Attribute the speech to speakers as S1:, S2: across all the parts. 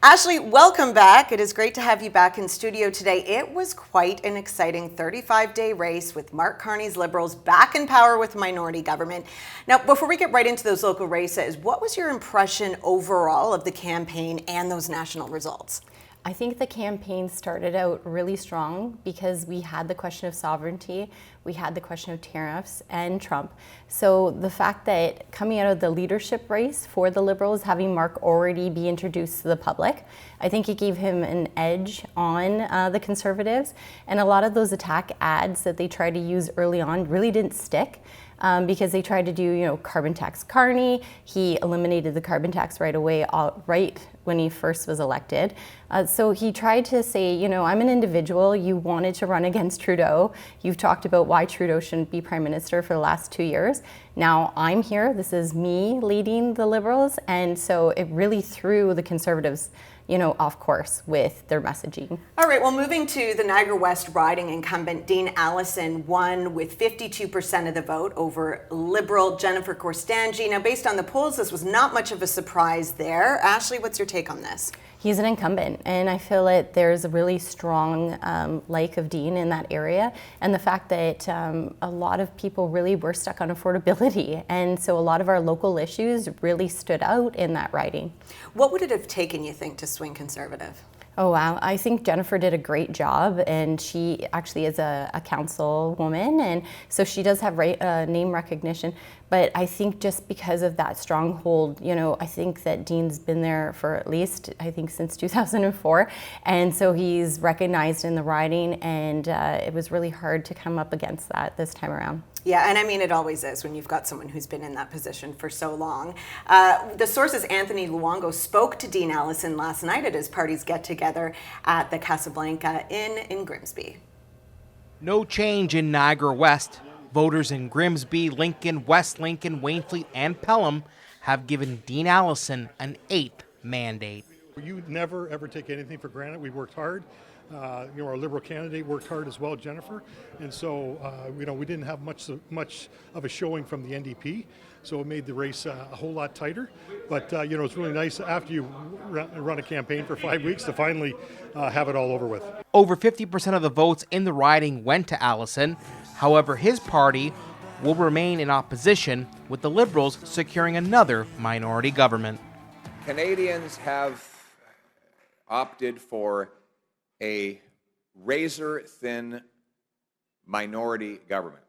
S1: Ashley, welcome back. It is great to have you back in studio today. It was quite an exciting 35-day race with Mark Carney's Liberals back in power with minority government. Now, before we get right into those local races, what was your impression overall of the campaign and those national results?
S2: I think the campaign started out really strong because we had the question of sovereignty, we had the question of tariffs and Trump. So the fact that coming out of the leadership race for the Liberals, having Mark already be introduced to the public, I think it gave him an edge on the Conservatives. And a lot of those attack ads that they tried to use early on really didn't stick. Because they tried to do, carbon tax Carney. He eliminated the carbon tax right away, right when he first was elected. So he tried to say, I'm an individual. You wanted to run against Trudeau. You've talked about why Trudeau shouldn't be prime minister for the last 2 years. Now I'm here. This is me leading the Liberals. And so it really threw the Conservatives off course with their messaging.
S1: All right, well, moving to the Niagara West Riding, incumbent Dean Allison won with 52% of the vote over Liberal Jennifer Korstanji. Now, based on the polls, this was not much of a surprise there. Ashley, what's your take on this?
S2: He's an incumbent, and I feel that there's a really strong like of Dean in that area, and the fact that a lot of people really were stuck on affordability, and so a lot of our local issues really stood out in that riding.
S1: What would it have taken, you think, to swing Conservative?
S2: Oh, wow. I think Jennifer did a great job, and she actually is a councilwoman, and so she does have name recognition. But I think just because of that stronghold, I think that Dean's been there for at least, since 2004. And so he's recognized in the riding, and it was really hard to come up against that this time around.
S1: Yeah, and it always is when you've got someone who's been in that position for so long. The source's Anthony Luongo spoke to Dean Allison last night at his party's get-together at the Casablanca Inn in Grimsby.
S3: No change in Niagara West. Voters in Grimsby, Lincoln, West Lincoln, Waynfleet, and Pelham have given Dean Allison an 8th mandate.
S4: You never, ever take anything for granted. We worked hard. Our Liberal candidate worked hard as well, Jennifer. And so, we didn't have much of a showing from the NDP. So it made the race a whole lot tighter. But, it's really nice after you run a campaign for 5 weeks to finally have it all over with.
S3: Over 50% of the votes in the riding went to Allison. However, his party will remain in opposition, with the Liberals securing another minority government.
S5: Canadians have opted for a razor-thin minority government,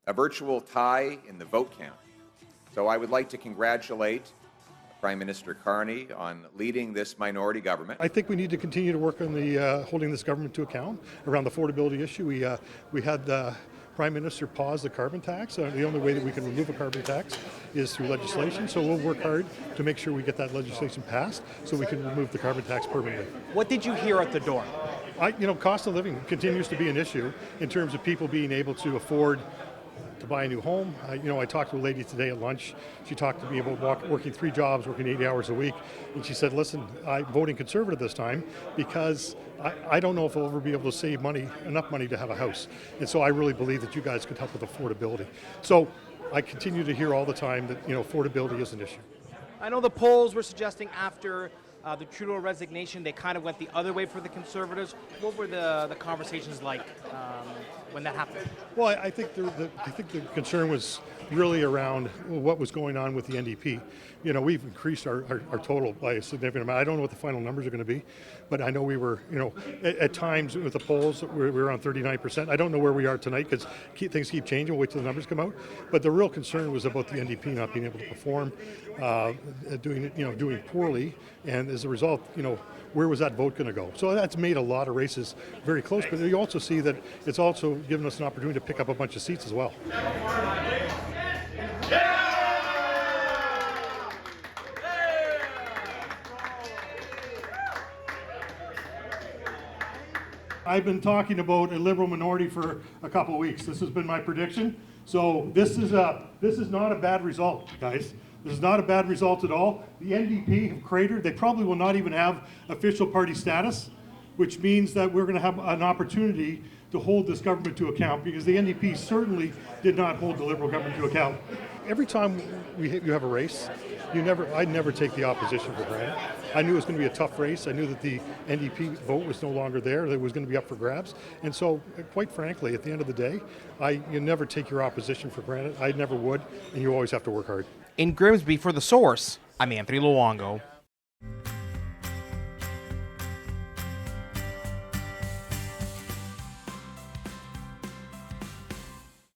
S5: a virtual tie in the vote count. So I would like to congratulate Prime Minister Carney on leading this minority government.
S4: I think we need to continue to work on the holding this government to account around the affordability issue. We had the Prime Minister pause the carbon tax. The only way that we can remove a carbon tax is through legislation. So we'll work hard to make sure we get that legislation passed so we can remove the carbon tax permanently.
S3: What did you hear at the door?
S4: Cost of living continues to be an issue in terms of people being able to afford to buy a new home. I talked to a lady today at lunch. She talked to me about working 3 jobs, working 80 hours a week. And she said, listen, I'm voting Conservative this time because I don't know if I'll ever be able to save enough money to have a house. And so I really believe that you guys could help with affordability. So I continue to hear all the time that, affordability is an issue.
S3: I know the polls were suggesting after the Trudeau resignation, they kind of went the other way for the Conservatives. What were the conversations like when that happened?
S4: Well, I think the concern was really around what was going on with the NDP. We've increased our total by a significant amount. I don't know what the final numbers are going to be, but I know we were, at times with the polls, we were around 39%. I don't know where we are tonight because things keep changing. We'll wait till the numbers come out. But the real concern was about the NDP not being able to perform, doing poorly, and as a result, where was that vote going to go? So that's made a lot of races very close, but you also see that it's also given us an opportunity to pick up a bunch of seats as well. I've been talking about a Liberal minority for a couple of weeks. This has been my prediction. So this is not a bad result, guys. This is not a bad result at all. The NDP have cratered. They probably will not even have official party status, which means that we're going to have an opportunity to hold this government to account, because the NDP certainly did not hold the Liberal government to account. Every time you have a race, I never take the opposition for granted. I knew it was going to be a tough race. I knew that the NDP vote was no longer there. It was going to be up for grabs. And so, quite frankly, at the end of the day, you never take your opposition for granted. I never would, and you always have to work hard.
S3: In Grimsby for The Source, I'm Anthony Luongo.